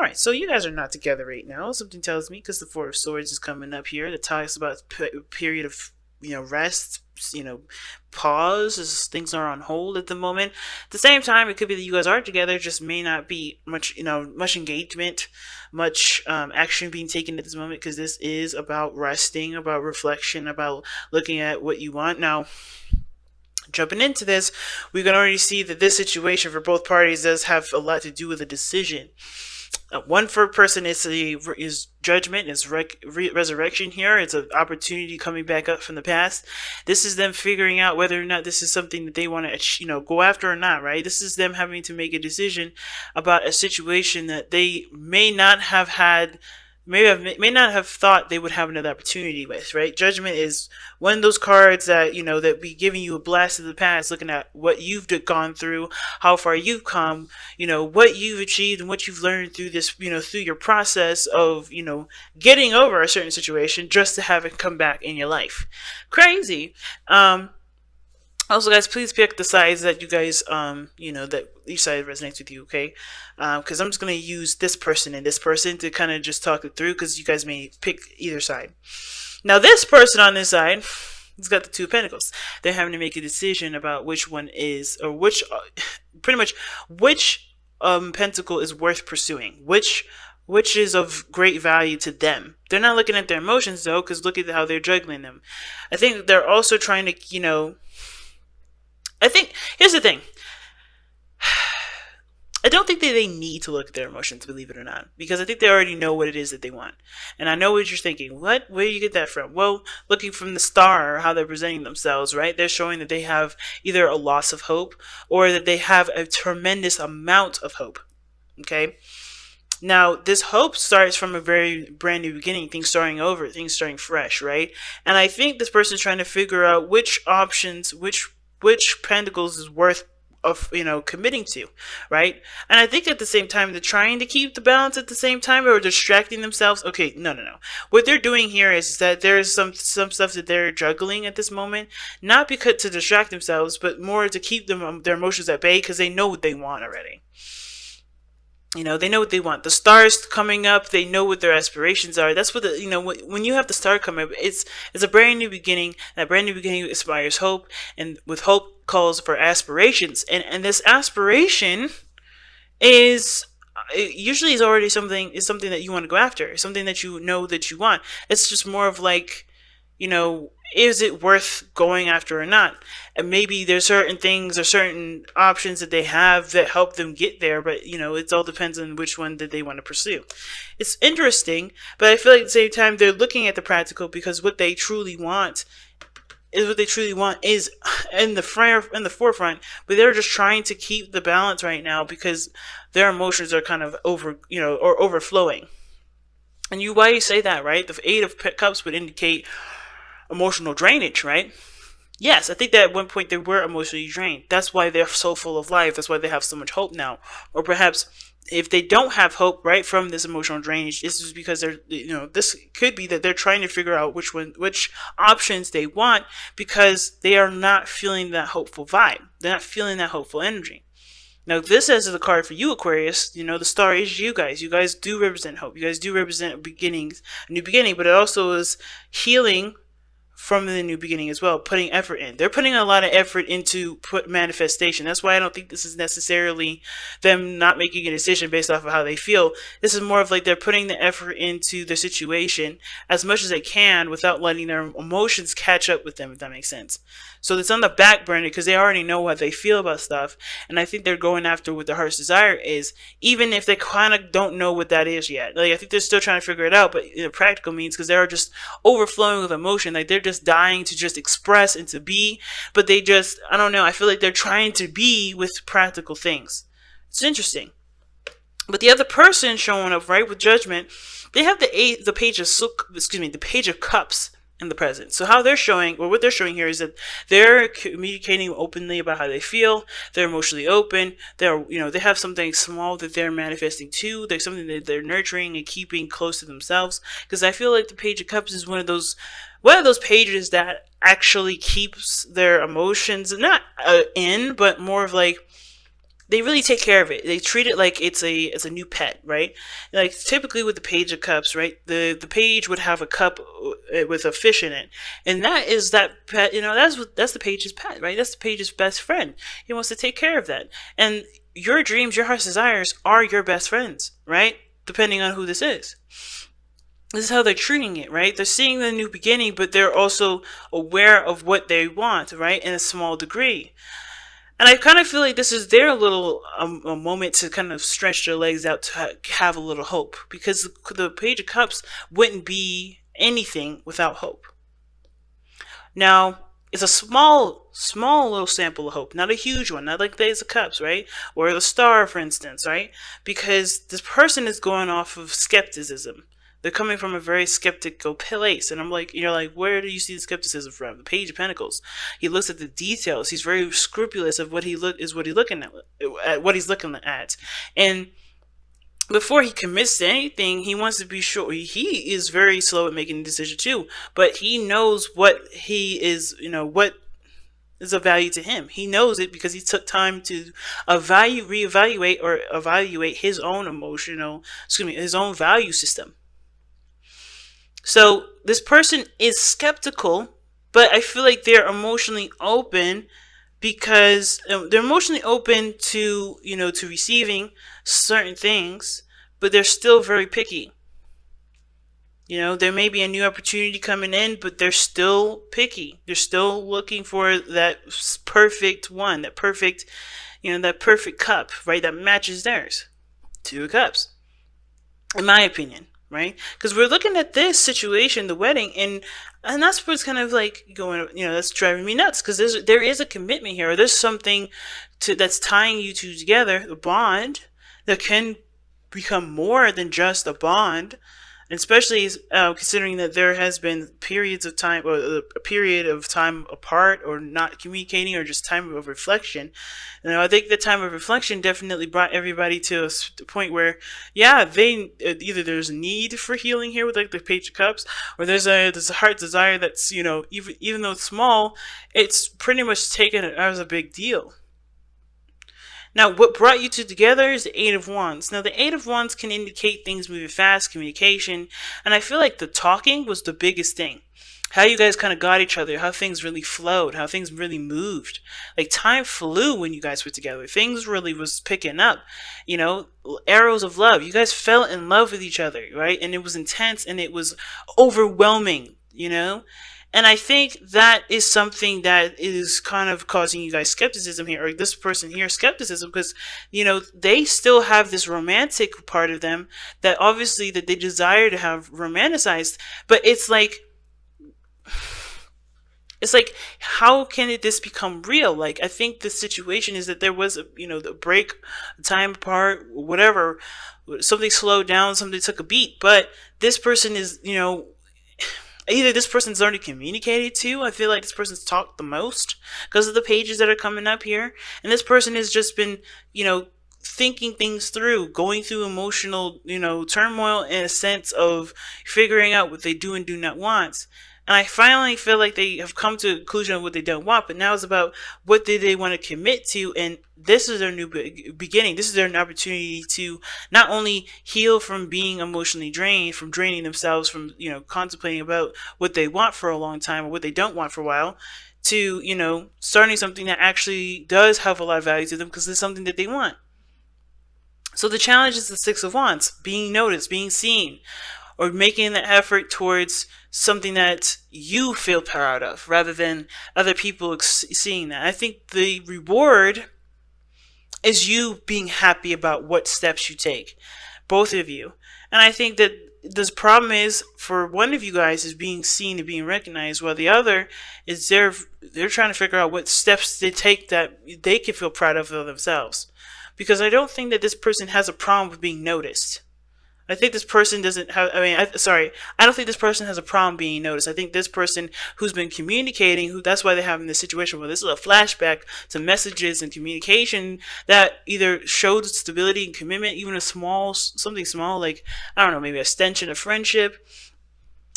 right, so you guys are not together right now. Something tells me because the Four of Swords is coming up here. That talks about period of rest. Pause as things are on hold at the moment. At the same time, it could be that you guys are together, just may not be much much engagement, much action being taken at this moment because this is about resting, about reflection, about looking at what you want now. Jumping into this, we can already see that this situation for both parties does have a lot to do with a decision. One for person is judgment, is resurrection here. It's an opportunity coming back up from the past. This is them figuring out whether or not this is something that they want to, go after or not, right? This is them having to make a decision about a situation that they may not have had, may not have thought they would have another opportunity with, right? Judgment is one of those cards that that be giving you a blast of the past, looking at what you've gone through, how far you've come, what you've achieved and what you've learned through this, through your process of getting over a certain situation, just to have it come back in your life. Crazy. Also, guys, please pick the sides that you guys, that each side resonates with you, okay? Because I'm just going to use this person and this person to kind of just talk it through, because you guys may pick either side. Now, this person on this side has got the Two of Pentacles. They're having to make a decision about which one is, or which, pretty much, which pentacle is worth pursuing, which is of great value to them. They're not looking at their emotions, though, because look at how they're juggling them. I think they're also trying to, I think, here's the thing. I don't think that they need to look at their emotions, believe it or not, because I think they already know what it is that they want. And I know what you're thinking. What? Where do you get that from? Well, looking from the star, how they're presenting themselves, right? They're showing that they have either a loss of hope or that they have a tremendous amount of hope. Okay? Now, this hope starts from a very brand new beginning, things starting over, things starting fresh, right? And I think this person is trying to figure out which options, which pentacles is worth of committing to, right? And I think at the same time they're trying to keep the balance at the same time, or distracting themselves. Okay, no. What they're doing here is that there's some stuff that they're juggling at this moment, not because to distract themselves, but more to keep them their emotions at bay, because they know what they want already. They know what they want. The stars coming up, they know what their aspirations are. That's what when you have the star come up, it's a brand new beginning. That brand new beginning inspires hope, and with hope calls for aspirations. And this aspiration is usually is already something that you want to go after, something that you know that you want. It's just more of like, is it worth going after or not? And maybe there's certain things or certain options that they have that help them get there, but it all depends on which one that they want to pursue. It's interesting, but I feel like at the same time they're looking at the practical, because what they truly want is in the forefront, but they're just trying to keep the balance right now because their emotions are kind of or overflowing. And why you say that, right? The Eight of Cups would indicate emotional drainage, right? Yes, I think that at one point they were emotionally drained. That's why they're so full of life. That's why they have so much hope now. Or perhaps if they don't have hope, right, from this emotional drainage, this is because they're, this could be that they're trying to figure out which options they want, because they are not feeling that hopeful vibe. They're not feeling that hopeful energy. Now, this as the card for you, Aquarius, the star is you guys. You guys do represent hope. You guys do represent a new beginning, but it also is healing from the new beginning as well, putting effort in. They're putting a lot of effort into manifestation. That's why I don't think this is necessarily them not making a decision based off of how they feel. This is more of like they're putting the effort into the situation as much as they can without letting their emotions catch up with them, if that makes sense. So it's on the back burner because they already know what they feel about stuff. And I think they're going after what their heart's desire is, even if they kind of don't know what that is yet. Like, I think they're still trying to figure it out, but practical means, because they're just overflowing with emotion. Like, they're just dying to just express and to be, but they just, I don't know, I feel like they're trying to be with practical things. It's interesting. But the other person showing up, right, with judgment, they have the Page of Cups in the present. So how they're showing, or what they're showing here, is that they're communicating openly about how they feel. They're emotionally open. They're, they have something small that they're manifesting too. There's something that they're nurturing and keeping close to themselves. Because I feel like the Page of Cups is one of those pages that actually keeps their emotions not in, but more of like, they really take care of it. They treat it like it's a new pet, right? Like typically with the Page of Cups, right? The page would have a cup with a fish in it, and that is that pet. That's the page's pet, right? That's the page's best friend. He wants to take care of that, and your dreams, your heart's desires are your best friends, right? Depending on who this is. This is how they're treating it, right? They're seeing the new beginning, but they're also aware of what they want, right? In a small degree. And I kind of feel like this is their little a moment to kind of stretch their legs out to have a little hope, because the Page of Cups wouldn't be anything without hope. Now, it's a small little sample of hope, not a huge one, not like the Ace of Cups, right? Or the Star, for instance, right? Because this person is going off of skepticism. They're coming from a very skeptical place, and you're like, where do you see the skepticism from? The Page of Pentacles. He looks at the details. He's very scrupulous of what he's looking at, and before he commits to anything, he wants to be sure. He is very slow at making a decision too, but he knows what he is, what is of value to him. He knows it because he took time to reevaluate or evaluate his own his own value system. So this person is skeptical, but I feel like they're emotionally open because they're emotionally open to, to receiving certain things, but they're still very picky. There may be a new opportunity coming in, but they're still picky. They're still looking for that perfect one, that perfect cup, right? That matches theirs. Two of Cups, in my opinion. Right? Because we're looking at this situation, the wedding, and that's what's kind of like going, that's driving me nuts, because there is a commitment here, or there's something that's tying you two together, the bond that can become more than just a bond, and especially considering that there has been periods of time, or a period of time apart, or not communicating, or just time of reflection. I think the time of reflection definitely brought everybody to a point where, they either there's a need for healing here with like the Page of Cups, or there's a heart desire that's even though it's small, it's pretty much taken as a big deal. Now, what brought you two together is the Eight of Wands. Now, the Eight of Wands can indicate things moving fast, communication, and I feel like the talking was the biggest thing. How you guys kind of got each other, how things really flowed, how things really moved. Like, time flew when you guys were together. Things really was picking up. Arrows of love. You guys fell in love with each other, right? And it was intense, and it was overwhelming, And I think that is something that is kind of causing you guys skepticism here, or this person here skepticism, because, they still have this romantic part of them that obviously that they desire to have romanticized, but it's like, how can this become real? Like, I think the situation is that there was the break, time apart, whatever, something slowed down, something took a beat, but this person is, either this person's already communicated to. I feel like this person's talked the most because of the pages that are coming up here. And this person has just been, thinking things through, going through emotional, turmoil in a sense of figuring out what they do and do not want. And I finally feel like they have come to a conclusion of what they don't want, but now it's about what do they want to commit to, and this is their new beginning. This is their opportunity to not only heal from being emotionally drained, from draining themselves, from, contemplating about what they want for a long time or what they don't want for a while, to, starting something that actually does have a lot of value to them because it's something that they want. So the challenge is the Six of Wands, being noticed, being seen, or making the effort towards something that you feel proud of rather than other people seeing that. I think the reward is you being happy about what steps you take, both of you. And I think that this problem is for one of you guys is being seen and being recognized, while the other is they're trying to figure out what steps they take that they can feel proud of themselves. Because I don't think that this person has a problem with being noticed. I think this person doesn't have, I don't think this person has a problem being noticed. I think this person who's been communicating, that's why they're having this situation where this is a flashback to messages and communication that either showed stability and commitment, even something small, like, I don't know, maybe a extension of friendship,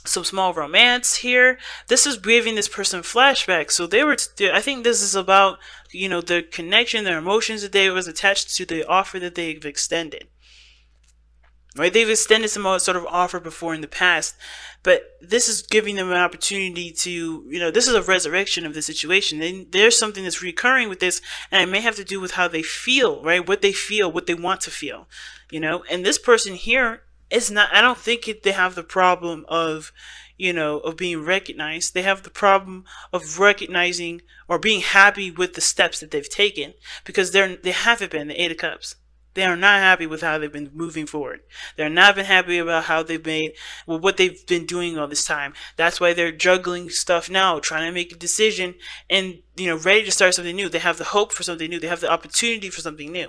some small romance here. This is giving this person flashbacks. So I think this is about, the connection, their emotions that they was attached to the offer that they've extended. Right? They've extended some sort of offer before in the past, but this is giving them an opportunity to, this is a resurrection of the situation. There's something that's recurring with this, and it may have to do with how they feel, right? What they feel, what they want to feel, and this person here is not, I don't think they have the problem of, of being recognized. They have the problem of recognizing or being happy with the steps that they've taken, because they haven't been the Eight of Cups. They are not happy with how they've been moving forward. They're not been happy about how they've made, what they've been doing all this time. That's why they're juggling stuff now, trying to make a decision and, ready to start something new. They have the hope for something new. They have the opportunity for something new.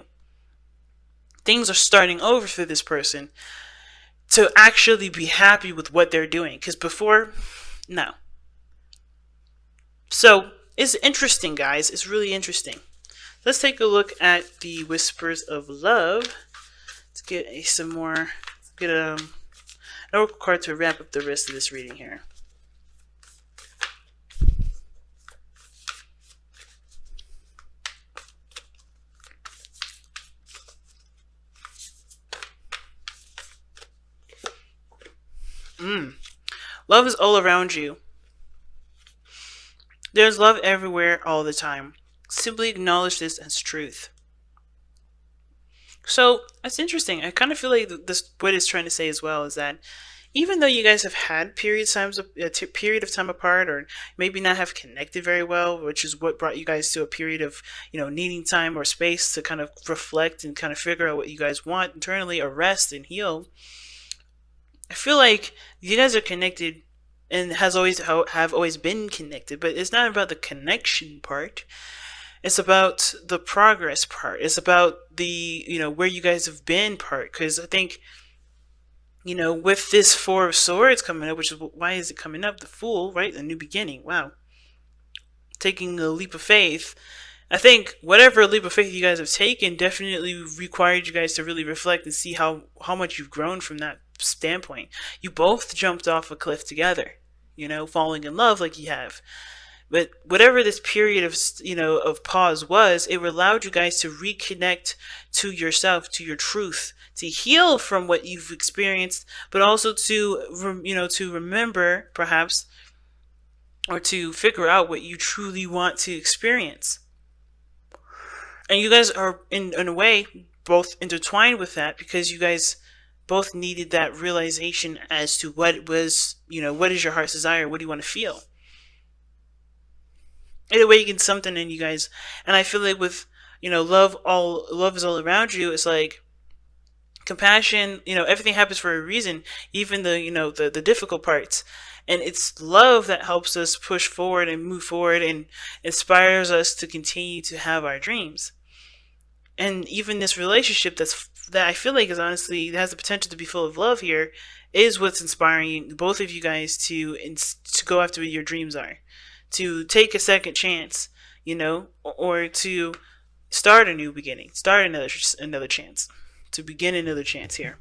Things are starting over for this person to actually be happy with what they're doing. Because before, no. So, it's interesting, guys. It's really interesting. Let's take a look at the Whispers of Love. Let's get an oracle card to wrap up the rest of this reading here. Love is all around you. There's love everywhere all the time. Simply acknowledge this as truth. So it's interesting. I kind of feel like what it's trying to say as well is that even though you guys have had period of time apart, or maybe not have connected very well, which is what brought you guys to a period of needing time or space to kind of reflect and kind of figure out what you guys want internally, or rest and heal, I feel like you guys are connected and have always been connected, but it's not about the connection part. It's about the progress part. It's about the, where you guys have been part. Because I think, with this Four of Swords coming up, which is, why is it coming up? The Fool, right? The new beginning. Wow. Taking a leap of faith. I think whatever leap of faith you guys have taken definitely required you guys to really reflect and see how much you've grown from that standpoint. You both jumped off a cliff together, falling in love like you have. But whatever this period of, of pause was, it allowed you guys to reconnect to yourself, to your truth, to heal from what you've experienced, but also to, to remember perhaps, or to figure out what you truly want to experience. And you guys are, in a way, both intertwined with that, because you guys both needed that realization as to what was, what is your heart's desire? What do you want to feel? It awakens something in you guys. And I feel like with, love is all around you. It's like compassion, everything happens for a reason, even the, the difficult parts. And it's love that helps us push forward and move forward and inspires us to continue to have our dreams. And even this relationship that I feel like is honestly, has the potential to be full of love here, is what's inspiring both of you guys to go after what your dreams are. To take a second chance, or to start a new beginning, start another chance, to begin another chance here.